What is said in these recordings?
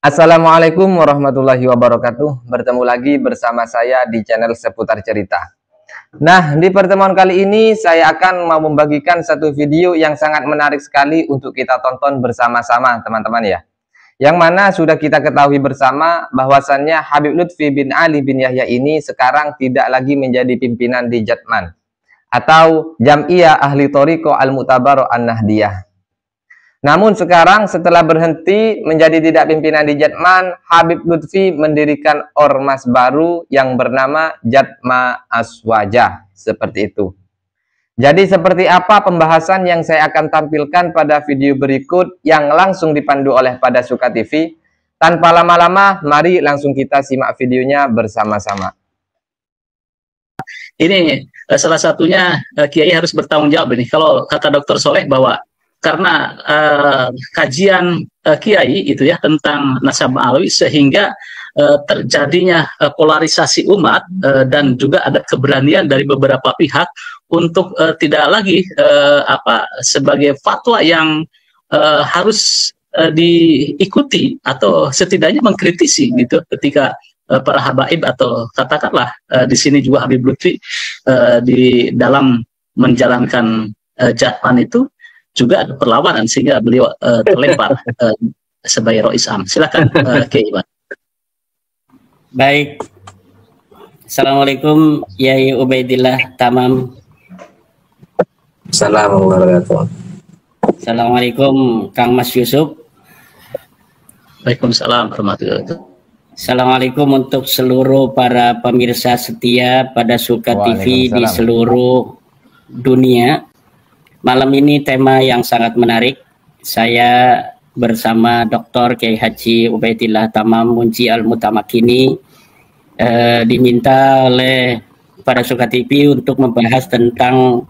Assalamualaikum warahmatullahi wabarakatuh. Bertemu lagi bersama saya di channel Seputar Cerita. Nah, di pertemuan kali ini saya akan mau membagikan satu video yang sangat menarik sekali untuk kita tonton bersama-sama, teman-teman ya. Yang mana sudah kita ketahui bersama bahwasannya Habib Lutfi bin Ali bin Yahya ini sekarang tidak lagi menjadi pimpinan di Jatman atau Jam'iyah Ahli Thoriqah Al-Mu'tabarah An-Nahdiyah. Namun sekarang setelah berhenti menjadi tidak pimpinan di Jatman, Habib Lutfi mendirikan ormas baru yang bernama Jatma Aswaja. Seperti itu. Jadi seperti apa pembahasan yang saya akan tampilkan pada video berikut yang langsung dipandu oleh Pada Suka TV. Tanpa lama-lama, mari langsung kita simak videonya bersama-sama. Ini salah satunya Kiai harus bertanggung jawab ini. Kalau kata Dr. Soleh bahwa karena kajian Kiai itu ya tentang nasab Alawi sehingga terjadinya polarisasi umat dan juga ada keberanian dari beberapa pihak untuk tidak lagi sebagai fatwa yang harus diikuti atau setidaknya mengkritisi gitu ketika para habaib atau katakanlah di sini juga Habib Lutfi di dalam menjalankan Jatman itu juga ada perlawanan sehingga beliau terlempar sebagai Rois Am. Silakan Kiai Iwan. Baik. Assalamualaikum Yai Ubaidillah Tamam. Assalamualaikum. Assalamualaikum Kang Mas Yusuf. Waalaikumsalam warahmatullahi wabarakatuh. Assalamualaikum untuk seluruh para pemirsa setia Pada Suka TV di seluruh dunia. Malam ini tema yang sangat menarik. Saya bersama Dr. Kiai Haji Ubaidillah Tamam Munji Al-Mutamakini diminta oleh Pada Suka TV untuk membahas tentang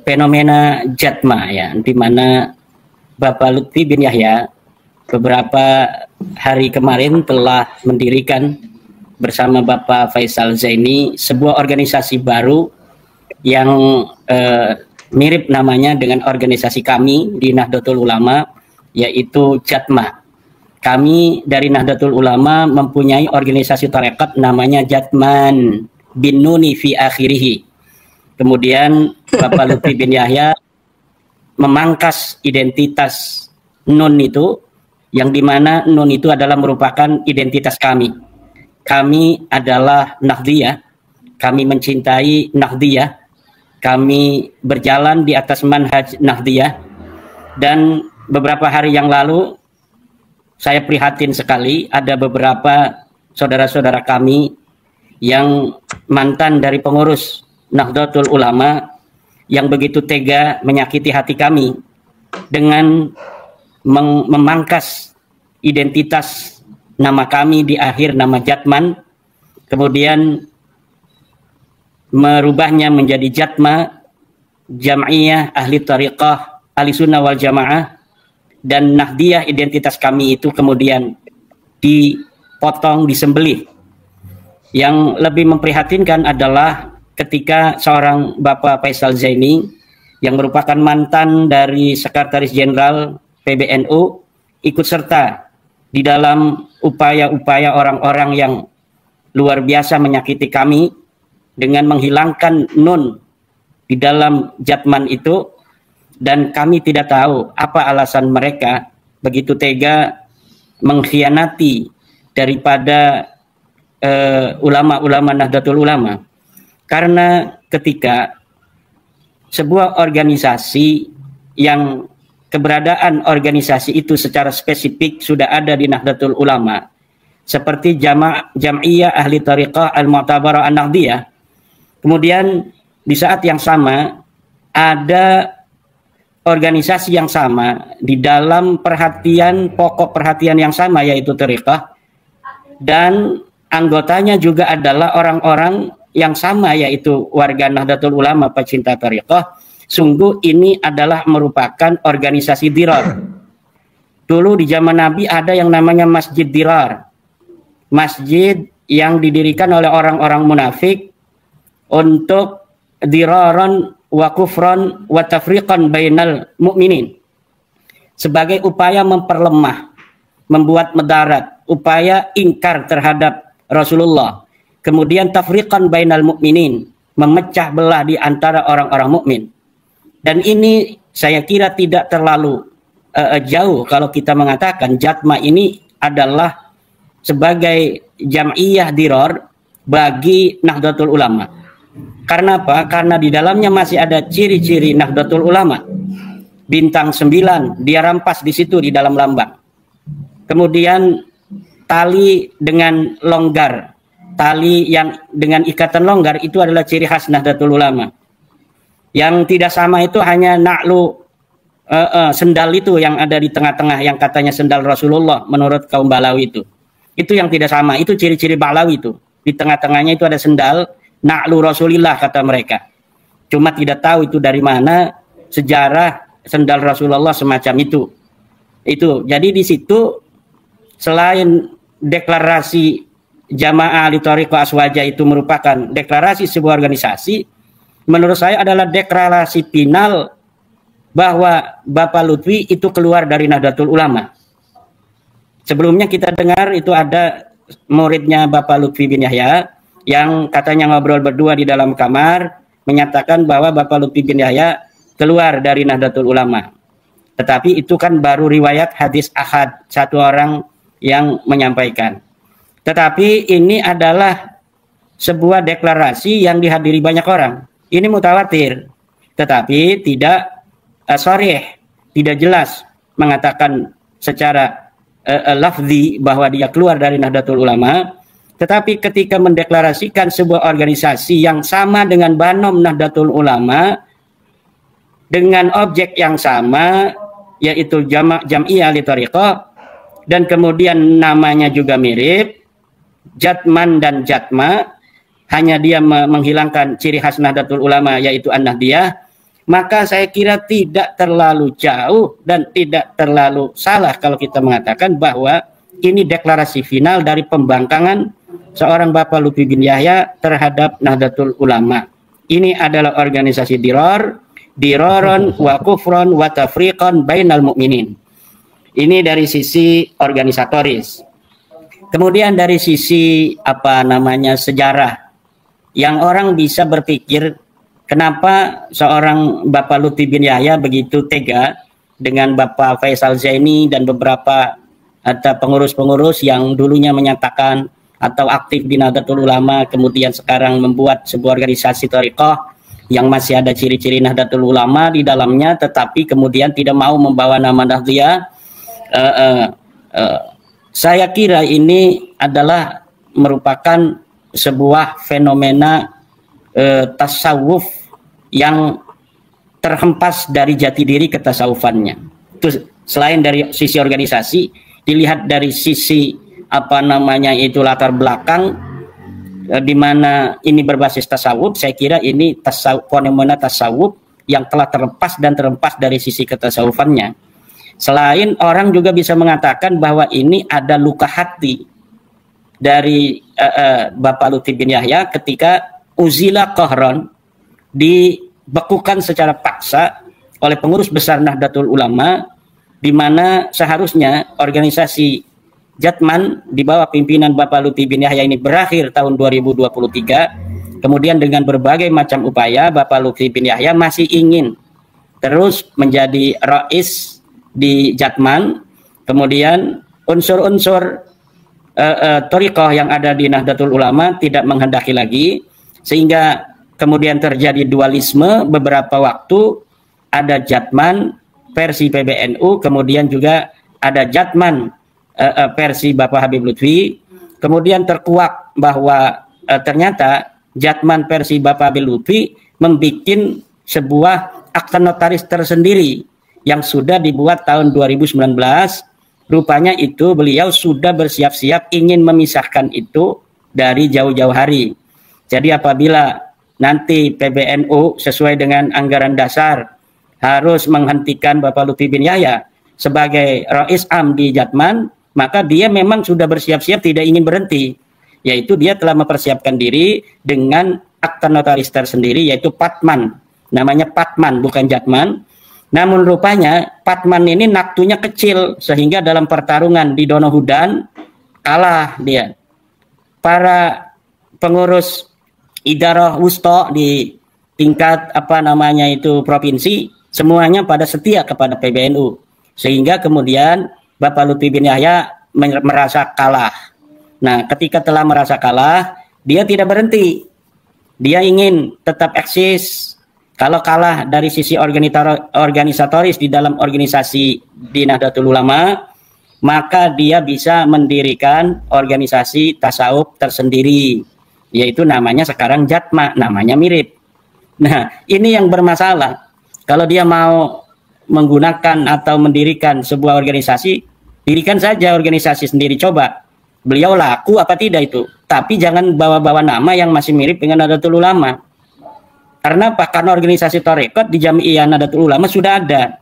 fenomena Jatma ya, di mana Bapak Lutfi bin Yahya beberapa hari kemarin telah mendirikan bersama Bapak Faisal Zaini sebuah organisasi baru yang mirip namanya dengan organisasi kami di Nahdlatul Ulama, yaitu Jatma. Kami dari Nahdlatul Ulama mempunyai organisasi tarekat namanya Jatman bin Nuni fi akhirih. Kemudian Bapak Lutfi bin Yahya memangkas identitas Nun itu, yang dimana Nun itu adalah merupakan identitas kami. Kami adalah Nahdiyah, kami mencintai Nahdiyah, kami berjalan di atas manhaj Nahdiyah, dan beberapa hari yang lalu saya prihatin sekali ada beberapa saudara-saudara kami yang mantan dari pengurus Nahdlatul Ulama yang begitu tega menyakiti hati kami dengan memangkas identitas nama kami di akhir nama Jatman, kemudian merubahnya menjadi Jatma, Jam'iyah Ahli Thoriqah Ahlussunnah wal Jamaah, dan Nahdiyah identitas kami itu kemudian dipotong, disembelih. Yang lebih memprihatinkan adalah ketika seorang Bapak Faisal Zaini yang merupakan mantan dari Sekretaris Jenderal PBNU ikut serta di dalam upaya-upaya orang-orang yang luar biasa menyakiti kami dengan menghilangkan Nun di dalam Jatman itu, dan kami tidak tahu apa alasan mereka begitu tega mengkhianati daripada ulama-ulama Nahdlatul Ulama. Karena ketika sebuah organisasi yang keberadaan organisasi itu secara spesifik sudah ada di Nahdlatul Ulama, seperti Jam'iyah Ahli Thoriqah Al-Mu'tabarah An-Nahdiyah, kemudian di saat yang sama ada organisasi yang sama di dalam pokok perhatian yang sama, yaitu thariqah, dan anggotanya juga adalah orang-orang yang sama, yaitu warga Nahdlatul Ulama pecinta thariqah. Sungguh ini adalah merupakan organisasi dirar. Dulu di zaman Nabi ada yang namanya Masjid Dirar, masjid yang didirikan oleh orang-orang munafik untuk diraran wa kufran wa tafriqan bainal mu'minin, sebagai upaya memperlemah, membuat mudarat, upaya ingkar terhadap Rasulullah, kemudian tafriqan bainal mukminin, memecah belah di antara orang-orang mukmin. Dan ini saya kira tidak terlalu jauh kalau kita mengatakan Jatma ini adalah sebagai jam'iyah diror bagi Nahdlatul Ulama. Karena apa? Karena di dalamnya masih ada ciri-ciri Nahdlatul Ulama. Bintang 9 dia rampas di situ di dalam lambang. Kemudian tali dengan longgar, tali yang dengan ikatan longgar itu adalah ciri khas Nahdlatul Ulama. Yang tidak sama itu hanya na'lu sendal itu yang ada di tengah-tengah yang katanya sendal Rasulullah menurut kaum Balawi itu. Itu yang tidak sama, itu ciri-ciri Balawi itu. Di tengah-tengahnya itu ada sendal na'lu Rasulillah kata mereka. Cuma tidak tahu itu dari mana sejarah sendal Rasulullah semacam itu. Jadi di situ selain deklarasi Jamaah Ahli Thariqah Aswaja itu merupakan deklarasi sebuah organisasi, menurut saya adalah deklarasi final bahwa Bapak Lutfi itu keluar dari Nahdlatul Ulama. Sebelumnya kita dengar itu ada muridnya Bapak Lutfi bin Yahya yang katanya ngobrol berdua di dalam kamar menyatakan bahwa Bapak Lutfi bin Yahya keluar dari Nahdlatul Ulama. Tetapi itu kan baru riwayat hadis ahad, satu orang yang menyampaikan. Tetapi ini adalah sebuah deklarasi yang dihadiri banyak orang. Ini mutawatir, tetapi tidak sharih, tidak jelas mengatakan secara lafzi bahwa dia keluar dari Nahdlatul Ulama. Tetapi ketika mendeklarasikan sebuah organisasi yang sama dengan Banom Nahdlatul Ulama dengan objek yang sama, yaitu Jam'iyah Ahli Thariqah, dan kemudian namanya juga mirip, Jatman dan Jatma, hanya dia menghilangkan ciri khas Nahdlatul Ulama yaitu An-Nahdiyah, maka saya kira tidak terlalu jauh dan tidak terlalu salah kalau kita mengatakan bahwa ini deklarasi final dari pembangkangan seorang Bapak Lutfi bin Yahya terhadap Nahdlatul Ulama. Ini adalah organisasi diroron wa kufron wa tafriqan bainal mu'minin. Ini dari sisi organisatoris. Kemudian dari sisi sejarah, yang orang bisa berpikir kenapa seorang Bapak Lutfi bin Yahya begitu tega dengan Bapak Faisal Zaini dan beberapa atau pengurus-pengurus yang dulunya menyatakan atau aktif di Nahdlatul Ulama, kemudian sekarang membuat sebuah organisasi thariqah yang masih ada ciri-ciri Nahdlatul Ulama di dalamnya, tetapi kemudian tidak mau membawa nama Nahdliyah. Saya kira ini adalah merupakan sebuah fenomena tasawuf yang terhempas dari jati diri ketasawufannya. Itu selain dari sisi organisasi, dilihat dari sisi latar belakang di mana ini berbasis tasawuf. Saya kira ini fenomena tasawuf yang telah terlepas dari sisi ketasawufannya. Selain orang juga bisa mengatakan bahwa ini ada luka hati dari Bapak Lutfi bin Yahya ketika uzila qahron, dibekukan secara paksa oleh pengurus besar Nahdlatul Ulama, di mana seharusnya organisasi Jatman di bawah pimpinan Bapak Lutfi bin Yahya ini berakhir tahun 2023. Kemudian dengan berbagai macam upaya Bapak Lutfi bin Yahya masih ingin terus menjadi rais di Jatman. Kemudian unsur-unsur thariqah yang ada di Nahdlatul Ulama tidak menghendaki lagi, sehingga kemudian terjadi dualisme. Beberapa waktu ada Jatman versi PBNU, kemudian juga ada Jatman versi Bapak Habib Lutfi. Kemudian terkuak bahwa ternyata Jatman versi Bapak Habib Lutfi membuat sebuah akta notaris tersendiri yang sudah dibuat tahun 2019. Rupanya itu beliau sudah bersiap-siap ingin memisahkan itu dari jauh-jauh hari. Jadi apabila nanti PBNU sesuai dengan anggaran dasar harus menghentikan Bapak Lutfi bin Yahya sebagai Rais Am di Jatman, maka dia memang sudah bersiap-siap tidak ingin berhenti. Yaitu dia telah mempersiapkan diri dengan akta notaris tersendiri, yaitu Patman. Namanya Patman, bukan Jatman. Namun rupanya Patman ini naktunya kecil sehingga dalam pertarungan di Donohudan kalah dia. Para pengurus idarah wusto di tingkat provinsi semuanya pada setia kepada PBNU, sehingga kemudian Bapak Lutfi bin Yahya merasa kalah. Nah, ketika telah merasa kalah, dia tidak berhenti. Dia ingin tetap eksis. Kalau kalah dari sisi organisatoris di dalam organisasi di Nahdlatul Ulama, maka dia bisa mendirikan organisasi tasawuf tersendiri, yaitu namanya sekarang Jatma, namanya mirip. Nah, ini yang bermasalah. Kalau dia mau menggunakan atau mendirikan sebuah organisasi, dirikan saja organisasi sendiri, coba. Beliau laku apa tidak itu. Tapi jangan bawa-bawa nama yang masih mirip dengan Nahdlatul Ulama. Karena apa? Karena organisasi Tarekat di Jami'iyah Nahdlatul Ulama sudah ada.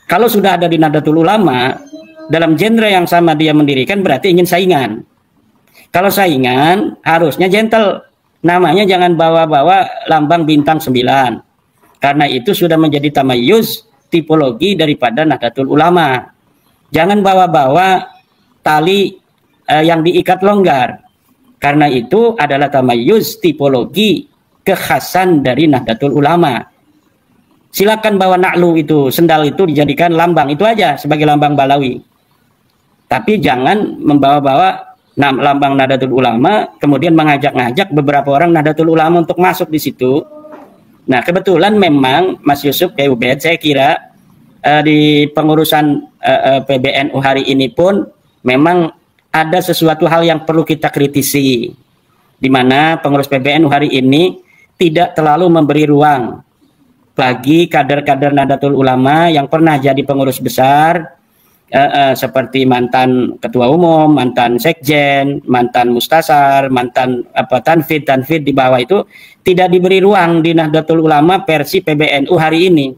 Kalau sudah ada di Nahdlatul Ulama, dalam genre yang sama dia mendirikan berarti ingin saingan. Kalau saingan, harusnya gentle. Namanya jangan bawa-bawa lambang bintang 9. Karena itu sudah menjadi tamayuz, tipologi daripada Nahdlatul Ulama. Jangan bawa-bawa tali yang diikat longgar. Karena itu adalah tamayuz, tipologi, kekhasan dari Nahdlatul Ulama. Silakan bawa na'lu itu, sendal itu dijadikan lambang, itu aja sebagai lambang Balawi. Tapi jangan membawa-bawa lambang Nahdlatul Ulama, kemudian mengajak-ngajak beberapa orang Nahdlatul Ulama untuk masuk di situ. Nah, kebetulan memang Mas Yusuf Ubed, saya kira di pengurusan PBNU hari ini pun memang ada sesuatu hal yang perlu kita kritisi, di mana pengurus PBNU hari ini tidak terlalu memberi ruang bagi kader-kader Nahdlatul Ulama yang pernah jadi pengurus besar, seperti mantan ketua umum, mantan sekjen, mantan mustasar, mantan tanfid di bawah itu tidak diberi ruang di Nahdlatul Ulama versi PBNU hari ini.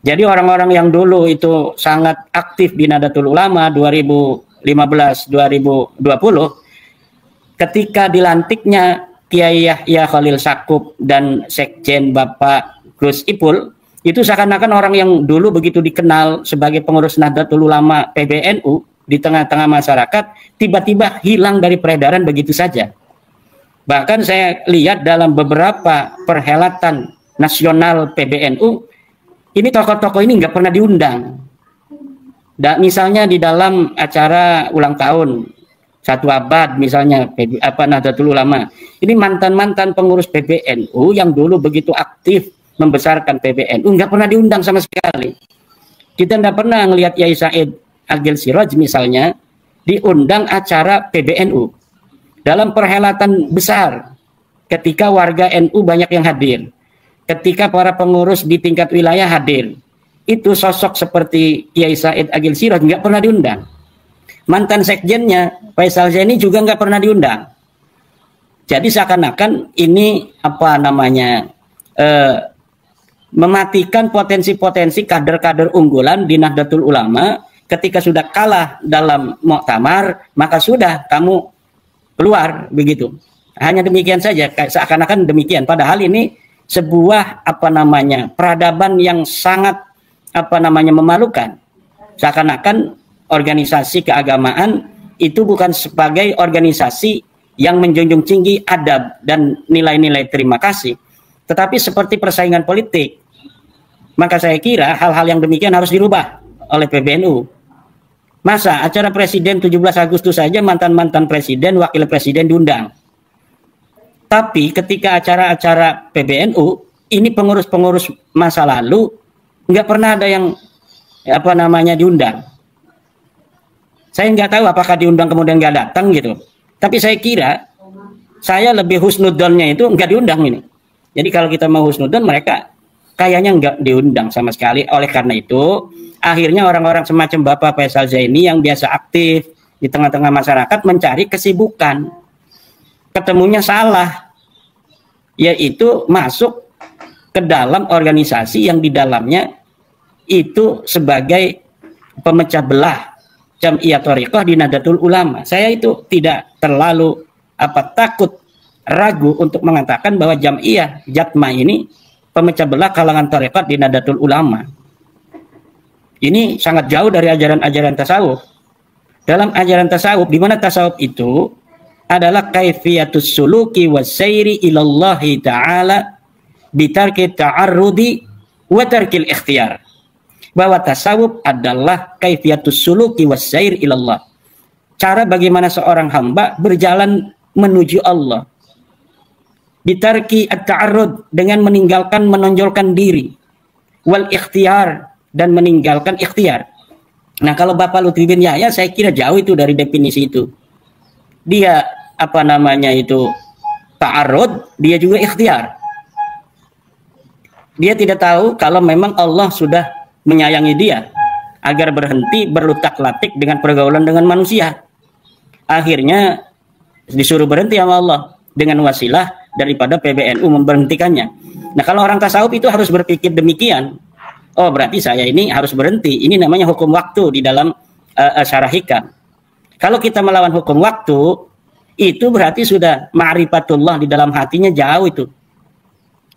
Jadi orang-orang yang dulu itu sangat aktif di Nahdlatul Ulama 2015-2020, ketika dilantiknya Kiai Yahya Khalil Stakuf dan Sekjen Bapak Gus Ipul, itu seakan-akan orang yang dulu begitu dikenal sebagai pengurus Nahdlatul Ulama PBNU di tengah-tengah masyarakat, tiba-tiba hilang dari peredaran begitu saja. Bahkan saya lihat dalam beberapa perhelatan nasional PBNU, ini tokoh-tokoh ini nggak pernah diundang. Misalnya di dalam acara ulang tahun 1 abad misalnya Nahdlatul Ulama, ini mantan-mantan pengurus PBNU yang dulu begitu aktif membesarkan PBNU nggak pernah diundang sama sekali. Kita nggak pernah ngelihat Yai Said Agil Siraj misalnya diundang acara PBNU dalam perhelatan besar, ketika warga NU banyak yang hadir, ketika para pengurus di tingkat wilayah hadir, itu sosok seperti Yai Said Agil Siraj nggak pernah diundang. Mantan sekjennya Faisal Zaini juga nggak pernah diundang. Jadi seakan-akan ini mematikan potensi-potensi kader-kader unggulan di Nahdlatul Ulama. Ketika sudah kalah dalam muktamar, maka sudah kamu keluar begitu. Hanya demikian saja, seakan-akan demikian. Padahal ini sebuah peradaban yang sangat memalukan. Seakan-akan organisasi keagamaan itu bukan sebagai organisasi yang menjunjung tinggi adab dan nilai-nilai terima kasih, tetapi seperti persaingan politik. Maka saya kira hal-hal yang demikian harus dirubah oleh PBNU. Masa acara presiden 17 Agustus saja mantan-mantan presiden, wakil presiden diundang. Tapi ketika acara-acara PBNU, ini pengurus-pengurus masa lalu nggak pernah ada yang diundang. Saya nggak tahu apakah diundang kemudian nggak datang gitu. Tapi saya kira saya lebih husnudonnya itu nggak diundang ini. Jadi kalau kita mau husnudon, mereka kayaknya nggak diundang sama sekali. Oleh karena itu, akhirnya orang-orang semacam Bapak Faisal Zaini yang biasa aktif di tengah-tengah masyarakat mencari kesibukan. Ketemunya salah, yaitu masuk ke dalam organisasi yang di dalamnya itu sebagai pemecah belah Jami'iyah Thariqah di Nahdlatul Ulama. Saya itu tidak terlalu takut, ragu untuk mengatakan bahwa Jami'iyah Jatma ini pemecah belah kalangan tarekat di Nahdlatul Ulama. Ini sangat jauh dari ajaran-ajaran tasawuf. Dalam ajaran tasawuf, di mana tasawuf itu adalah kaifiyatus suluki wassairi ilallahi ta'ala bitarki ta'arrudi wa tarkil ikhtiyar. Bahwa tasawuf adalah kaifiyatus suluki wassair ilallah. Cara bagaimana seorang hamba berjalan menuju Allah. Bitarki at-ta'arrud, dengan meninggalkan menonjolkan diri. Wal ikhtiyar, dan meninggalkan ikhtiar. Nah, kalau Bapak Lutfi bin Yahya, saya kira jauh itu dari definisi itu. Dia ta'arrud, dia juga ikhtiar. Dia tidak tahu kalau memang Allah sudah menyayangi dia agar berhenti berlutak-latik dengan pergaulan dengan manusia. Akhirnya disuruh berhenti sama Allah dengan wasilah daripada PBNU memberhentikannya. Nah, kalau orang tasawuf itu harus berpikir demikian. Oh, berarti saya ini harus berhenti. Ini namanya hukum waktu di dalam syarah hikam. Kalau kita melawan hukum waktu, itu berarti sudah ma'rifatullah di dalam hatinya jauh itu.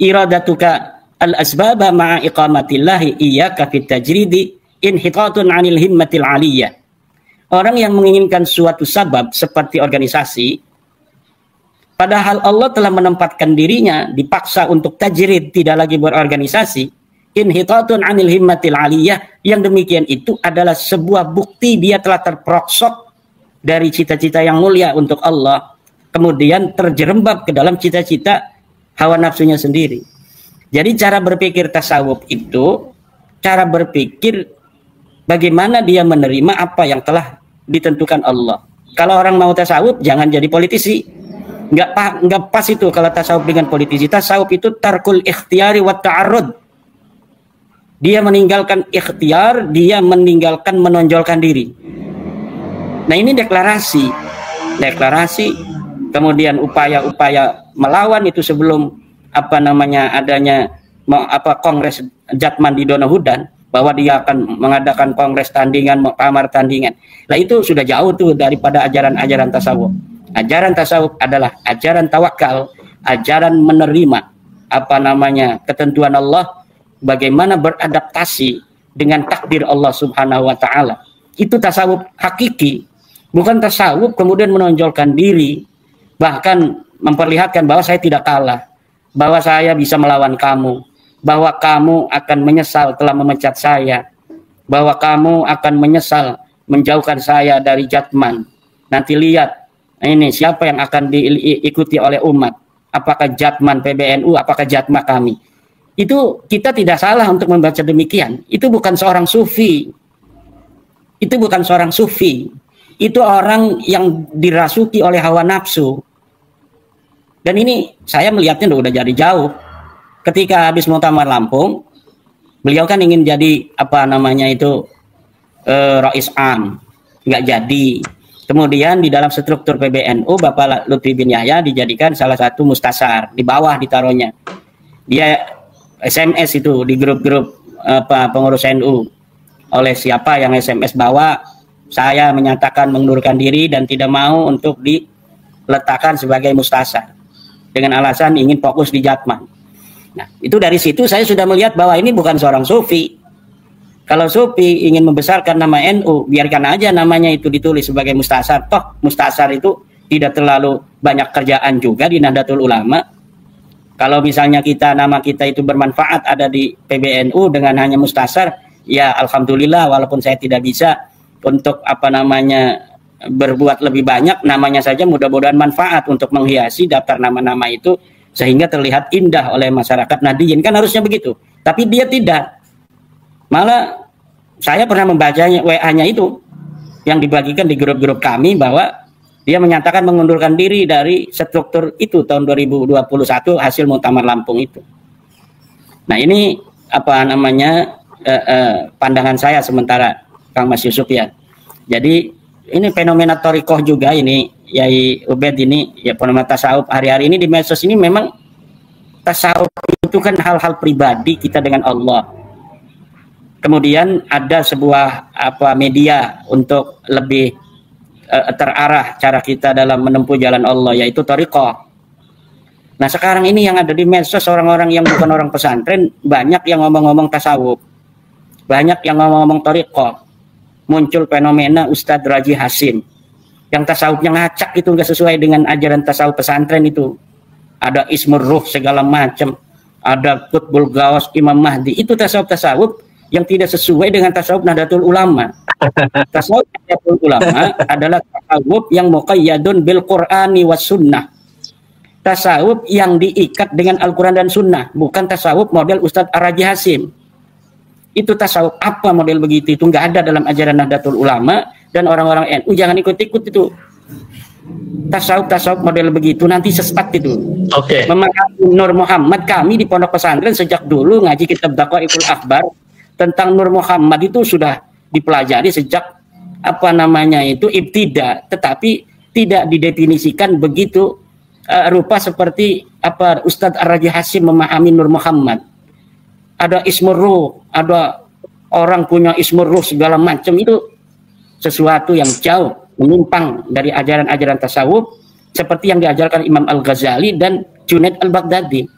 Iradatuka al-asbaba ma'a iqamatillahi iyyaka fit tajridi inhitatun 'anil himmatil 'aliyah. Orang yang menginginkan suatu sabab seperti organisasi, padahal Allah telah menempatkan dirinya dipaksa untuk tajrid, tidak lagi berorganisasi. Inhitatun 'anil himmatil 'aliyah, yang demikian itu adalah sebuah bukti dia telah terperosok dari cita-cita yang mulia untuk Allah, kemudian terjerembab ke dalam cita-cita hawa nafsunya sendiri. Jadi cara berpikir tasawuf itu cara berpikir bagaimana dia menerima apa yang telah ditentukan Allah. Kalau orang mau tasawuf, jangan jadi politisi. Nggak pas itu kalau tasawuf dengan politisi. Tasawuf itu tarkul ikhtiyari wa ta'arrud. Dia meninggalkan ikhtiar, dia meninggalkan menonjolkan diri. Nah, ini deklarasi, kemudian upaya-upaya melawan itu sebelum adanya kongres Jatman di Donohudan, bahwa dia akan mengadakan kongres tandingan, muktamar tandingan. Nah, itu sudah jauh tuh daripada ajaran-ajaran tasawuf. Ajaran tasawuf adalah ajaran tawakal, ajaran menerima ketentuan Allah, bagaimana beradaptasi dengan takdir Allah Subhanahu wa taala. Itu tasawuf hakiki, bukan tasawuf kemudian menonjolkan diri, bahkan memperlihatkan bahwa saya tidak kalah, bahwa saya bisa melawan kamu, bahwa kamu akan menyesal telah memecat saya, bahwa kamu akan menyesal menjauhkan saya dari Jatman. Nanti lihat ini siapa yang akan diikuti oleh umat, apakah Jatman PBNU, apakah Jatma kami. Itu kita tidak salah untuk membaca demikian. Itu bukan seorang sufi. Itu bukan seorang sufi. Itu orang yang dirasuki oleh hawa nafsu. Dan ini saya melihatnya udah jadi jauh. Ketika habis Muktamar Lampung, beliau kan ingin jadi Rais Am, nggak jadi. Kemudian di dalam struktur PBNU, Bapak Lutfi bin Yahya dijadikan salah satu mustasar, di bawah ditaruhnya. Dia SMS itu di grup-grup pengurus NU, oleh siapa yang SMS bawa, saya menyatakan mengundurkan diri dan tidak mau untuk diletakkan sebagai mustasar dengan alasan ingin fokus di Jatman. Nah, itu dari situ saya sudah melihat bahwa ini bukan seorang sufi. Kalau sufi ingin membesarkan nama NU, biarkan aja namanya itu ditulis sebagai mustasar. Toh mustasar itu tidak terlalu banyak kerjaan juga di Nahdlatul Ulama. Kalau misalnya nama kita itu bermanfaat ada di PBNU dengan hanya mustasar, ya alhamdulillah, walaupun saya tidak bisa untuk berbuat lebih banyak, namanya saja mudah-mudahan manfaat untuk menghiasi daftar nama-nama itu sehingga terlihat indah oleh masyarakat Nahdiyin, kan harusnya begitu. Tapi dia tidak. Malah saya pernah membacanya WA-nya itu yang dibagikan di grup-grup kami bahwa dia menyatakan mengundurkan diri dari struktur itu tahun 2021 hasil Muktamar Lampung itu. Nah, ini pandangan saya sementara, Kang Mas Yusuf ya. Jadi ini fenomena thariqah juga ini, Yai Ubed ini, ya fenomena tasawuf hari-hari ini di medsos ini memang tasawuf itu kan hal-hal pribadi kita dengan Allah. Kemudian ada sebuah media untuk lebih terarah cara kita dalam menempuh jalan Allah, yaitu thariqah. Nah sekarang ini yang ada di medsos orang-orang yang bukan orang pesantren banyak yang ngomong-ngomong tasawuf, banyak yang ngomong-ngomong thariqah. Muncul fenomena Ustadz Raji Hasim yang tasawufnya ngacak, itu nggak sesuai dengan ajaran tasawuf pesantren itu. Ada Ismur Ruh segala macam, ada Qutbul Gawas Imam Mahdi, itu tasawuf yang tidak sesuai dengan tasawuf Nahdlatul Ulama. Tasawuf Nahdlatul Ulama adalah tasawuf yang muqayyadun bil Qur'ani was sunnah. Tasawuf yang diikat dengan Al-Quran dan Sunnah, bukan tasawuf model Ustadz Raji Hasim. Itu tasawuf apa model begitu? Itu nggak ada dalam ajaran Nahdlatul Ulama, dan orang-orang NU jangan ikut-ikut itu. Tasawuf model begitu nanti sesat itu. Oke. Memahami Nur Muhammad, kami di pondok pesantren sejak dulu ngaji kitab Daqaiqul Akhbar tentang Nur Muhammad itu sudah dipelajari sejak ibtida, tetapi tidak didefinisikan begitu rupa seperti apa Ustadz Ar-Raji Hasim memahami Nur Muhammad. Ada Ismur Ruh, ada orang punya Ismur Ruh segala macam, itu sesuatu yang jauh menyimpang dari ajaran-ajaran tasawuf seperti yang diajarkan Imam Al-Ghazali dan Junaid Al-Baghdadi.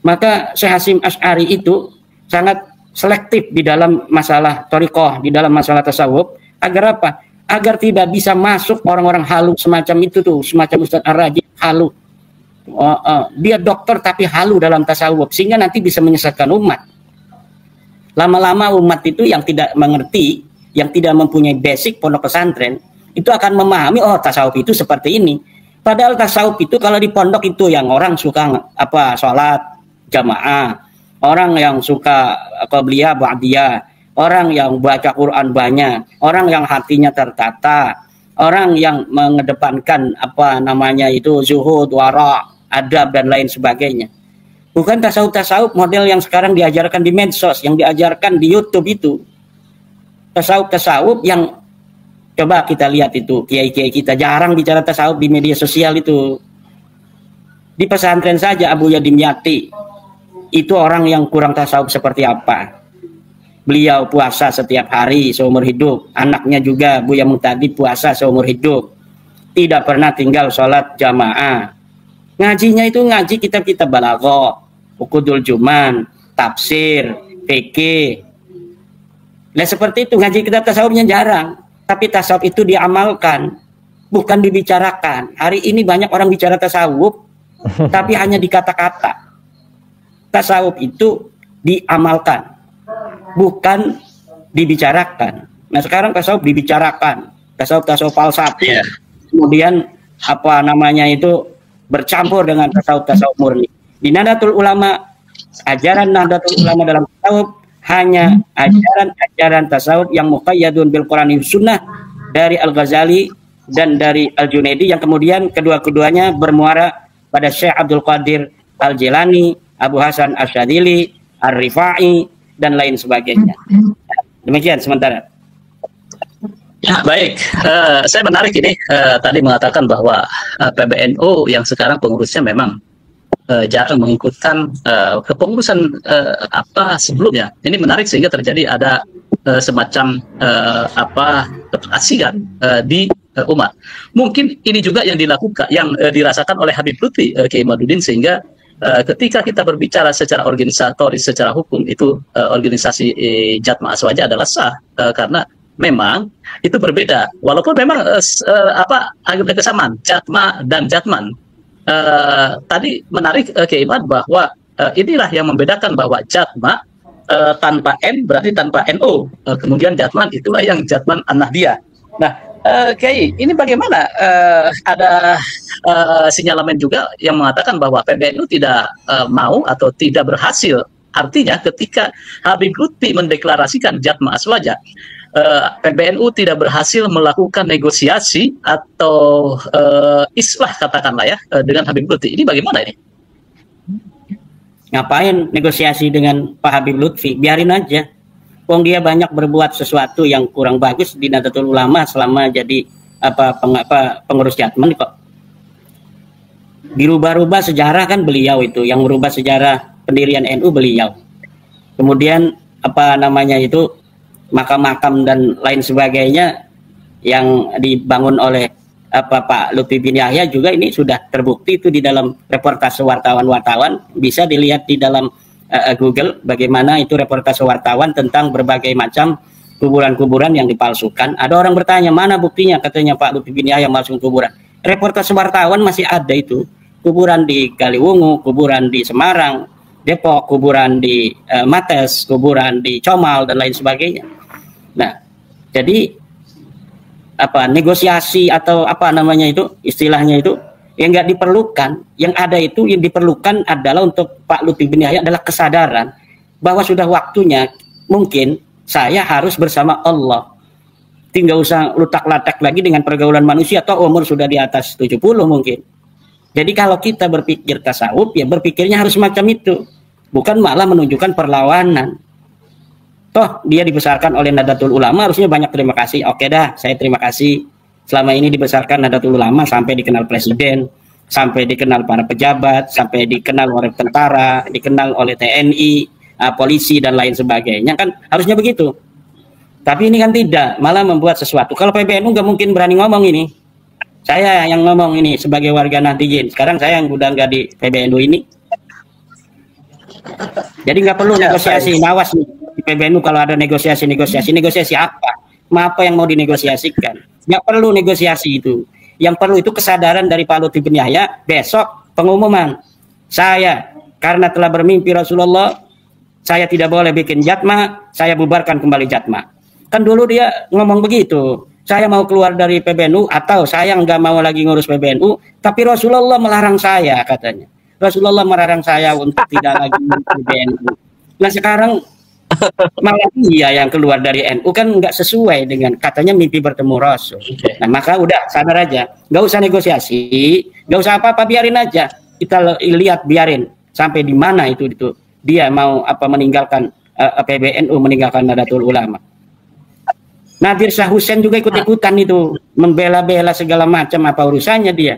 Maka Syekh Hasim Asy'ari itu sangat selektif di dalam masalah thariqah, di dalam masalah tasawuf. Agar apa? Agar tidak bisa masuk orang-orang halu semacam itu tuh, semacam Ustadz Ar-Raji halu. Dia dokter tapi halu dalam tasawuf, sehingga nanti bisa menyesatkan umat. Lama-lama umat itu yang tidak mengerti, yang tidak mempunyai basic pondok pesantren, itu akan memahami tasawuf itu seperti ini. Padahal tasawuf itu kalau di pondok itu yang orang suka sholat jamaah, orang yang suka qabliyah ba'diyah, orang yang baca Quran banyak, orang yang hatinya tertata, orang yang mengedepankan zuhud, wara, adab dan lain sebagainya. Bukan tasawuf model yang sekarang diajarkan di medsos, yang diajarkan di YouTube itu. Tasawuf yang coba kita lihat itu, kiai-kiai kita jarang bicara tasawuf di media sosial itu. Di pesantren saja Abuya Dimyati itu orang yang kurang tasawuf seperti apa. Beliau puasa setiap hari seumur hidup, anaknya juga Buya Muhtadi puasa seumur hidup, tidak pernah tinggal sholat jamaah. Ngajinya itu ngaji kitab-kitab balaghah, Uqudul Juman, tafsir, fikih. Nah seperti itu, ngaji kitab tasawufnya jarang, tapi tasawuf itu diamalkan, bukan dibicarakan. Hari ini banyak orang bicara tasawuf, tapi hanya di kata-kata. Tasawuf itu diamalkan, bukan dibicarakan. Nah sekarang tasawuf dibicarakan, tasawuf falsafah, kemudian bercampur dengan tasawuf murni. Di Nahdlatul Ulama, ajaran Nahdlatul Ulama dalam tasawuf hanya ajaran tasawuf yang muqayyadun bil Qur'ani Sunnah dari Al-Ghazali dan dari Al-Junaidi, yang kemudian kedua-keduanya bermuara pada Syekh Abdul Qadir Al-Jilani, Abu Hasan Asyadili, Ar-Rifai dan lain sebagainya. Demikian sementara. Ya, baik. Saya menarik ini tadi mengatakan bahwa PBNU yang sekarang pengurusnya memang jarang mengikutkan kepengurusan sebelumnya. Ini menarik sehingga terjadi ada semacam ketidakasigan di umat. Mungkin ini juga yang dilakukan, yang dirasakan oleh Habib Lutfi Kiai Imaduddin, sehingga ketika kita berbicara secara organisatoris, secara hukum, itu organisasi Jatma Aswaja adalah sah karena memang itu berbeda, walaupun memang ada kesamaan Jatma dan Jatman. Tadi menarik Kiai Imad bahwa inilah yang membedakan bahwa Jatma tanpa N berarti tanpa NO, kemudian Jatman itulah yang Jatman An-Nahdiyah. Nah, Kiai, ini bagaimana ada sinyalemen juga yang mengatakan bahwa PBNU tidak mau atau tidak berhasil. Artinya ketika Habib Lutfi mendeklarasikan Jatma Aswaja, PBNU tidak berhasil melakukan negosiasi atau islah katakanlah dengan Habib Lutfi. Ini bagaimana ini? Ngapain negosiasi dengan Pak Habib Lutfi? Biarin aja. Wong dia banyak berbuat sesuatu yang kurang bagus di Nahdlatul Ulama selama jadi pengurus Jatman kok. Dirubah-rubah sejarah kan beliau itu, yang merubah sejarah pendirian NU beliau. Kemudian makam-makam dan lain sebagainya yang dibangun oleh Pak Lutfi bin Yahya juga ini sudah terbukti itu di dalam reportase wartawan-wartawan, bisa dilihat di dalam Google bagaimana itu reportase wartawan tentang berbagai macam kuburan-kuburan yang dipalsukan. Ada orang bertanya, mana buktinya, katanya Pak Lutfi bin Yahya masuk kuburan. Reportase wartawan masih ada itu, kuburan di Kaliwungu, kuburan di Semarang, Depok, kuburan di Mates, kuburan di Comal dan lain sebagainya. Nah, jadi negosiasi atau apa namanya itu istilahnya itu yang nggak diperlukan. Yang ada itu yang diperlukan adalah untuk Pak Lutfi bin Yahya adalah kesadaran bahwa sudah waktunya mungkin saya harus bersama Allah. Tinggal usah lutak-latak lagi dengan pergaulan manusia, atau umur sudah di atas 70 mungkin. Jadi kalau kita berpikir tasawuf, ya berpikirnya harus macam itu, bukan malah menunjukkan perlawanan. Toh dia dibesarkan oleh Nahdlatul Ulama, harusnya banyak terima kasih. Oke dah, saya terima kasih. Selama ini dibesarkan Nahdlatul Ulama sampai dikenal presiden, sampai dikenal para pejabat, sampai dikenal oleh tentara, dikenal oleh TNI, polisi dan lain sebagainya, kan harusnya begitu. Tapi ini kan tidak, malah membuat sesuatu. Kalau PBNU nggak mungkin berani ngomong ini. Saya yang ngomong ini sebagai warga Nahdliyin. Sekarang saya yang udah nggak di PBNU ini. Jadi nggak perlu negosiasi, nawas nih. Di PBNU kalau ada negosiasi apa? Apa yang mau dinegosiasikan? Nggak perlu negosiasi itu. Yang perlu itu kesadaran dari Pak Lutfi bin Yahya. Besok pengumuman, saya karena telah bermimpi Rasulullah, saya tidak boleh bikin jatma, saya bubarkan kembali jatma. Kan dulu dia ngomong begitu, saya mau keluar dari PBNU atau saya nggak mau lagi ngurus PBNU, tapi Rasulullah melarang saya, katanya. Rasulullah melarang saya untuk tidak lagi ngurus PBNU. Nah sekarang malah dia yang keluar dari NU, kan nggak sesuai dengan katanya mimpi bertemu Rasul. Nah maka udah sadar aja, nggak usah negosiasi, nggak usah apa-apa, biarin aja. Kita lihat, biarin sampai di mana itu dia mau meninggalkan PBNU, meninggalkan Nahdlatul Ulama. Nadir Shah Hussein juga ikut-ikutan itu, membela-bela segala macam, apa urusannya dia.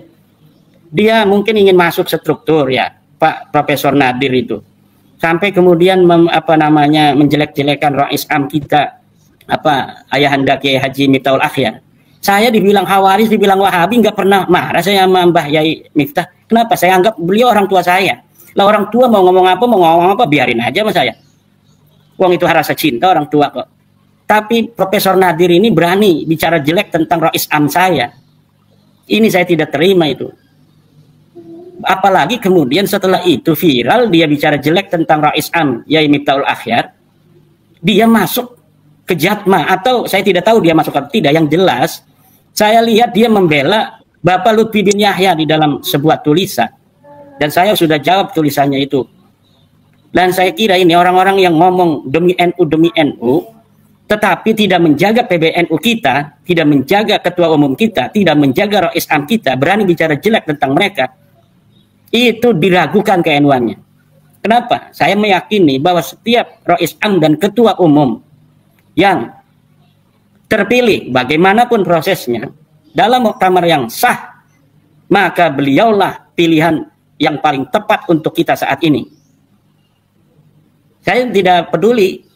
Dia mungkin ingin masuk struktur ya, Pak Profesor Nadir itu. Sampai kemudian menjelek-jelekan Rais Am kita, Ayahanda Kiai Haji Miftahul Akhyar. Saya dibilang Khawarij, dibilang Wahabi, nggak pernah marah saya sama Mbah Yai Miftah. Kenapa? Saya anggap beliau orang tua saya. Lah orang tua mau ngomong apa, biarin aja sama saya. Wong itu rasa cinta orang tua kok. Tapi Profesor Nadir ini berani bicara jelek tentang Rais Am saya. Ini saya tidak terima itu. Apalagi kemudian setelah itu viral, dia bicara jelek tentang Rais Am Yai Miftahul Akhyar. Dia masuk ke Jatma, atau saya tidak tahu dia masuk atau tidak. Yang jelas saya lihat dia membela Bapak Lutfi bin Yahya di dalam sebuah tulisan. Dan saya sudah jawab tulisannya itu. Dan saya kira ini orang-orang yang ngomong demi NU, tetapi tidak menjaga PBNU kita, tidak menjaga ketua umum kita, tidak menjaga Rais Am kita, berani bicara jelek tentang mereka, itu diragukan ke-NU-annya. Kenapa? Saya meyakini bahwa setiap Rais Am dan ketua umum yang terpilih, bagaimanapun prosesnya, dalam muktamar yang sah, maka beliaulah pilihan yang paling tepat untuk kita saat ini. Saya tidak peduli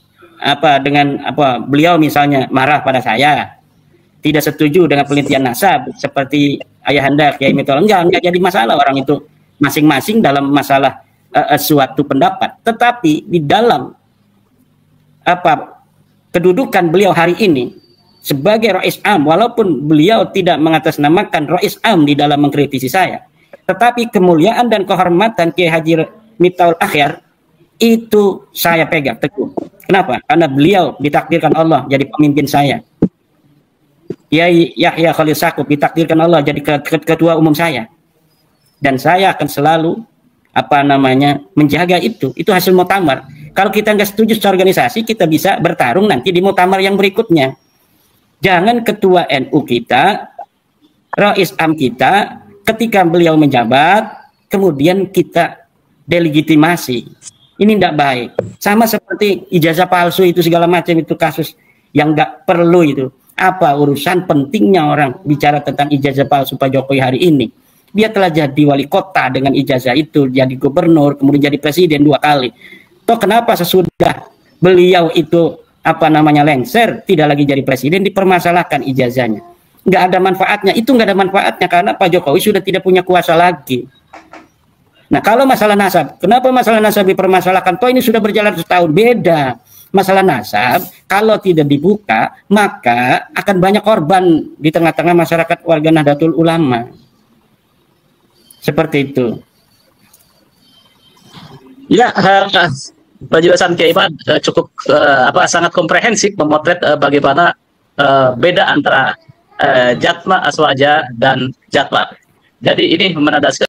dengan beliau misalnya marah pada saya, tidak setuju dengan penelitian nasab seperti Ayahanda Kiai Miftahul, enggak jadi masalah, orang itu masing-masing dalam masalah suatu pendapat. Tetapi di dalam kedudukan beliau hari ini sebagai Rais Am, walaupun beliau tidak mengatasnamakan Rais Am di dalam mengkritisi saya, tetapi kemuliaan dan kehormatan Kiai Haji Miftahul Akhyar itu saya pegang teguh. Kenapa? Karena beliau ditakdirkan Allah jadi pemimpin saya. Kiai Yahya Khalil Stakuf ditakdirkan Allah jadi ketua umum saya. Dan saya akan selalu menjaga itu. Itu hasil muktamar. Kalau kita nggak setuju secara organisasi, kita bisa bertarung nanti di muktamar yang berikutnya. Jangan ketua NU kita, Rais Am kita, ketika beliau menjabat, kemudian kita delegitimasi. Ini tidak baik. Sama seperti ijazah palsu itu, segala macam itu kasus yang nggak perlu itu. Apa urusan pentingnya orang bicara tentang ijazah palsu Pak Jokowi hari ini? Dia telah jadi wali kota dengan ijazah itu, jadi gubernur, kemudian jadi presiden 2 kali. Toh kenapa sesudah beliau itu lengser, tidak lagi jadi presiden, dipermasalahkan ijazahnya? nggak ada manfaatnya. Itu nggak ada manfaatnya karena Pak Jokowi sudah tidak punya kuasa lagi. Nah, kalau masalah nasab, kenapa masalah nasab dipermasalahkan? Toh ini sudah berjalan setahun. Beda. Masalah nasab, kalau tidak dibuka, maka akan banyak korban di tengah-tengah masyarakat warga Nahdlatul Ulama. Seperti itu. Ya, penjelasan Kiai Iman cukup sangat komprehensif memotret bagaimana beda antara Jatma Aswaja dan Jatma. Jadi ini menandaskan